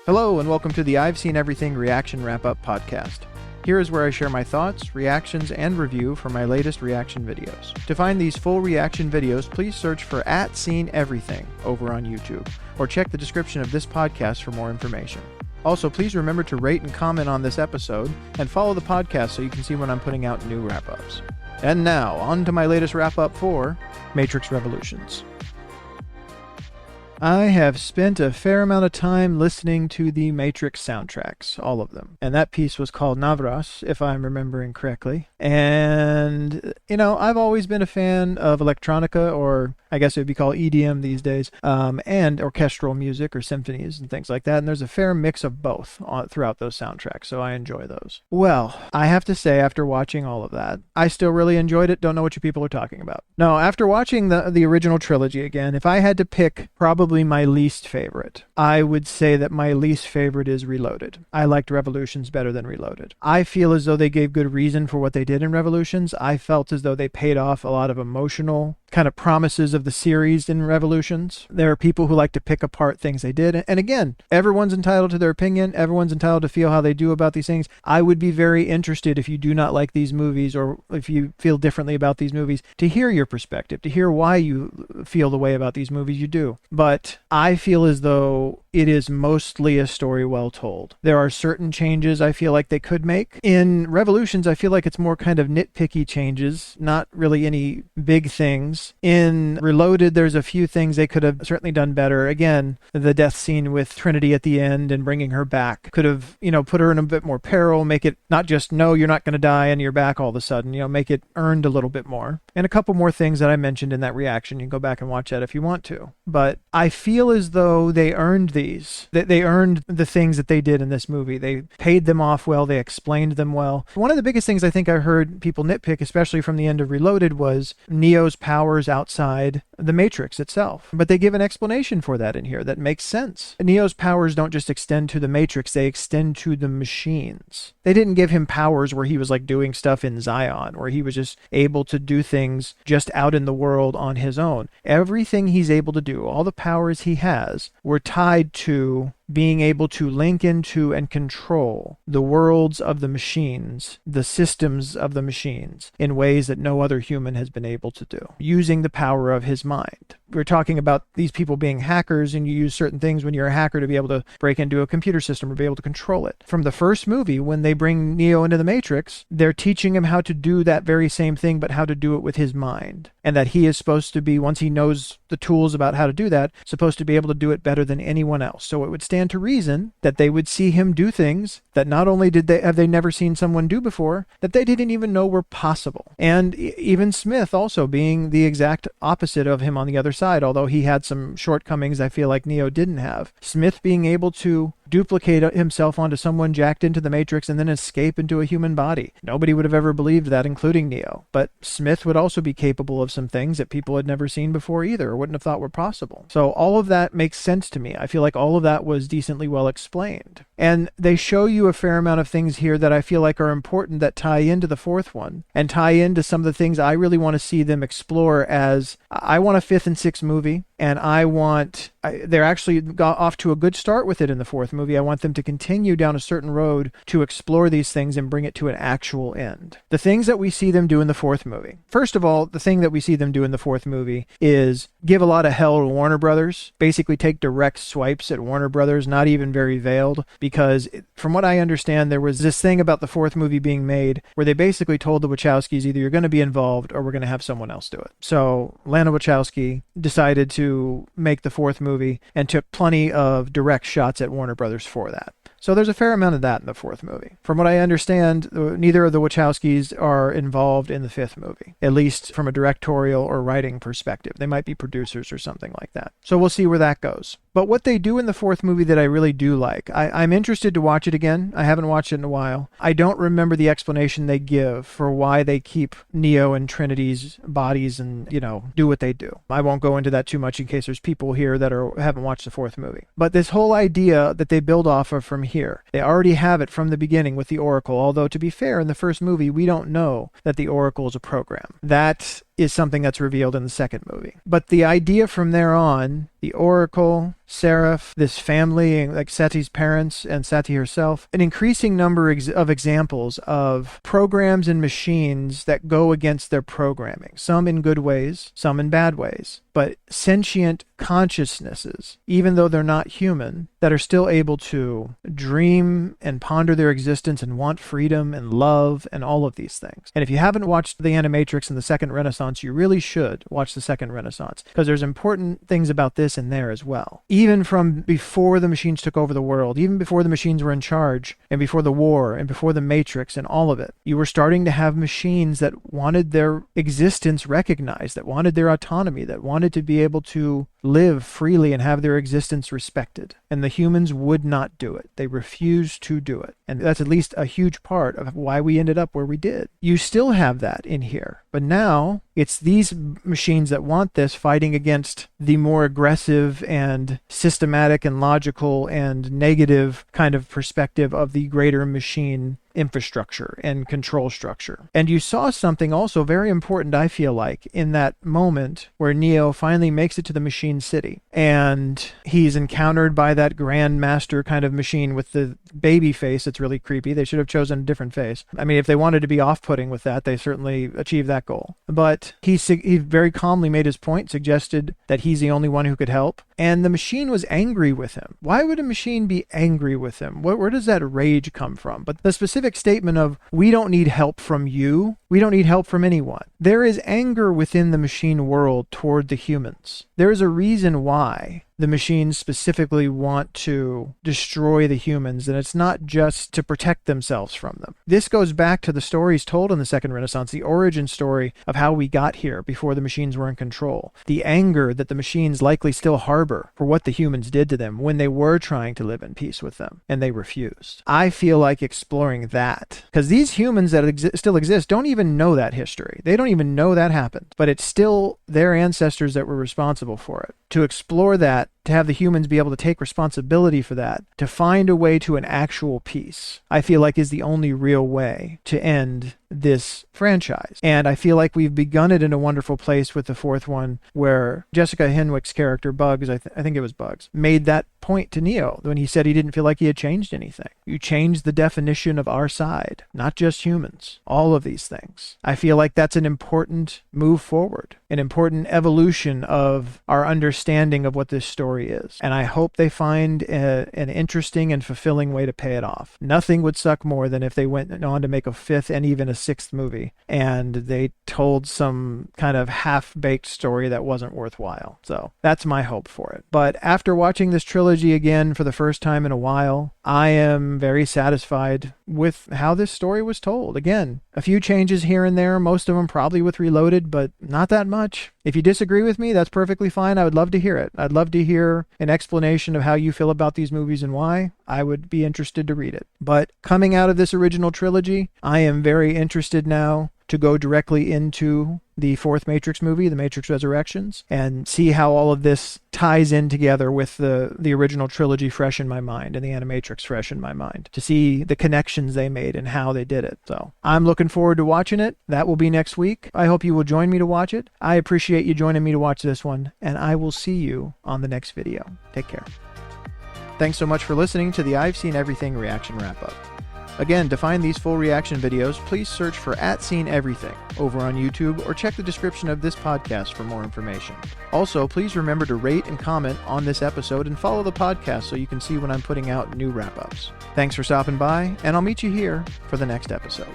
Hello, and welcome to the I've Seen Everything Reaction Wrap-Up podcast. Here is where I share my thoughts, reactions, and review for my latest reaction videos. To find these full reaction videos, please search for @SeenEverything over on YouTube, or check the description of this podcast for more information. Also, please remember to rate and comment on this episode, and follow the podcast so you can see when I'm putting out new wrap-ups. And now, on to my latest wrap-up for Matrix Revolutions. I have spent a fair amount of time listening to the Matrix soundtracks, all of them. And that piece was called Navras, if I'm remembering correctly. And, I've always been a fan of electronica, or I guess it would be called EDM these days, and orchestral music or symphonies and things like that. And there's a fair mix of both throughout those soundtracks, so I enjoy those. Well, I have to say, after watching all of that, I still really enjoyed it. Don't know what you people are talking about. No, after watching the original trilogy again, if I had to pick probably my least favorite, I would say that my least favorite is Reloaded. I liked Revolutions better than Reloaded. I feel as though they gave good reason for what they did in Revolutions. I felt as though they paid off a lot of emotional kind of promises of the series in Revolutions. There are people who like to pick apart things they did. And again, everyone's entitled to their opinion. Everyone's entitled to feel how they do about these things. I would be very interested, if you do not like these movies, or if you feel differently about these movies, to hear your perspective, to hear why you feel the way about these movies you do. But I feel as though it is mostly a story well told. There are certain changes I feel like they could make. In Revolutions, I feel like it's more kind of nitpicky changes, not really any big things. In Reloaded, there's a few things they could have certainly done better. Again, the death scene with Trinity at the end and bringing her back could have, put her in a bit more peril, make it not just, no, you're not going to die and you're back all of a sudden, make it earned a little bit more. And a couple more things that I mentioned in that reaction. You can go back and watch that if you want to. But I feel as though they earned these. They earned the things that they did in this movie. They paid them off well. They explained them well. One of the biggest things I think I heard people nitpick, especially from the end of Reloaded, was Neo's powers outside the Matrix itself. But they give an explanation for that in here that makes sense. Neo's powers don't just extend to the Matrix, they extend to the machines. They didn't give him powers where he was like doing stuff in Zion, where he was just able to do things just out in the world on his own. Everything he's able to do, all the powers he has, were tied to being able to link into and control the worlds of the machines, the systems of the machines, in ways that no other human has been able to do, using the power of his mind. We're talking about these people being hackers, and you use certain things when you're a hacker to be able to break into a computer system or be able to control it. From the first movie, when they bring Neo into the Matrix, they're teaching him how to do that very same thing, but how to do it with his mind. And that he is supposed to be, once he knows the tools about how to do that, supposed to be able to do it better than anyone else. So it would stand to reason that they would see him do things that not only have they never seen someone do before, that they didn't even know were possible. And even Smith also being the exact opposite of him on the other side, although he had some shortcomings I feel like Neo didn't have. Smith being able to duplicate himself onto someone jacked into the Matrix and then escape into a human body. Nobody would have ever believed that, including Neo. But Smith would also be capable of some things that people had never seen before either, or wouldn't have thought were possible. So all of that makes sense to me. I feel like all of that was decently well explained. And they show you a fair amount of things here that I feel like are important, that tie into the fourth one, and tie into some of the things I really want to see them explore. As I want a fifth and sixth movie, and they're actually got off to a good start with it in the fourth movie. I want them to continue down a certain road to explore these things and bring it to an actual end. The things that we see them do in the fourth movie. First of all, the thing that we see them do in the fourth movie is give a lot of hell to Warner Brothers, basically take direct swipes at Warner Brothers, not even very veiled, because from what I understand, there was this thing about the fourth movie being made where they basically told the Wachowskis, either you're going to be involved or we're going to have someone else do it. So Lana Wachowski decided to make the fourth movie and took plenty of direct shots at Warner Brothers for that. So there's a fair amount of that in the fourth movie. From what I understand, neither of the Wachowskis are involved in the fifth movie, at least from a directorial or writing perspective. They might be producers or something like that. So we'll see where that goes. But what they do in the fourth movie that I really do like, I'm interested to watch it again. I haven't watched it in a while. I don't remember the explanation they give for why they keep Neo and Trinity's bodies and, do what they do. I won't go into that too much in case there's people here that haven't watched the fourth movie. But this whole idea that they build off of from here, they already have it from the beginning with the Oracle, although to be fair, in the first movie, we don't know that the Oracle is a program. That is something that's revealed in the second movie. But the idea from there on, the Oracle, Seraph, this family, like Seti's parents and Seti herself, an increasing number of examples of programs and machines that go against their programming, some in good ways, some in bad ways, but sentient consciousnesses, even though they're not human, that are still able to dream and ponder their existence and want freedom and love and all of these things. And if you haven't watched The Animatrix and the Second Renaissance, you really should watch the Second Renaissance, because there's important things about this in there as well. Even from before the machines took over the world, even before the machines were in charge, and before the war, and before the Matrix and all of it, you were starting to have machines that wanted their existence recognized, that wanted their autonomy, that wanted to be able to live freely and have their existence respected. And the humans would not do it. They refused to do it. And that's at least a huge part of why we ended up where we did. You still have that in here. But now it's these machines that want this fighting against the more aggressive and systematic and logical and negative kind of perspective of the greater machine infrastructure and control structure. And you saw something also very important, I feel like, in that moment where Neo finally makes it to the machine city and he's encountered by that grandmaster kind of machine with the baby face. It's really creepy. They should have chosen a different face. I mean, if they wanted to be off-putting with that, they certainly achieved that goal. But he very calmly made his point, suggested that he's the only one who could help, and the machine was angry with him. Why would a machine be angry with him? Where does that rage come from? But the specific statement of, we don't need help from you, we don't need help from anyone. There is anger within the machine world toward the humans. There is a reason why the machines specifically want to destroy the humans, and it's not just to protect themselves from them. This goes back to the stories told in the Second Renaissance, the origin story of how we got here before the machines were in control. The anger that the machines likely still harbor for what the humans did to them when they were trying to live in peace with them, and they refused. I feel like exploring that, because these humans that still exist don't even know that history. They don't even know that happened, but it's still their ancestors that were responsible for it. To explore that, to have the humans be able to take responsibility for that, to find a way to an actual peace, I feel like is the only real way to end this franchise. And I feel like we've begun it in a wonderful place with the fourth one, where Jessica Henwick's character, Bugs, I think it was Bugs, made that point to Neo when he said he didn't feel like he had changed anything. You changed the definition of our side, not just humans. All of these things. I feel like that's an important move forward, an important evolution of our understanding of what this story is. And I hope they find an interesting and fulfilling way to pay it off. Nothing would suck more than if they went on to make a fifth and even a sixth movie and they told some kind of half-baked story that wasn't worthwhile. So that's my hope for it. But after watching this trilogy again for the first time in a while, I am very satisfied with how this story was told. Again, a few changes here and there, most of them probably with Reloaded, but not that much. If you disagree with me, that's perfectly fine. I would love to hear it. I'd love to hear an explanation of how you feel about these movies and why. I would be interested to read it. But coming out of this original trilogy, I am very interested now to go directly into the fourth Matrix movie, The Matrix Resurrections, and see how all of this ties in together with the original trilogy fresh in my mind and the Animatrix fresh in my mind, to see the connections they made and how they did it. So I'm looking forward to watching it. That will be next week. I hope you will join me to watch it. I appreciate you joining me to watch this one, and I will see you on the next video. Take care. Thanks so much for listening to the I've Seen Everything reaction wrap-up. Again, to find these full reaction videos, please search for @SeenEverything over on YouTube or check the description of this podcast for more information. Also, please remember to rate and comment on this episode and follow the podcast so you can see when I'm putting out new wrap-ups. Thanks for stopping by, and I'll meet you here for the next episode.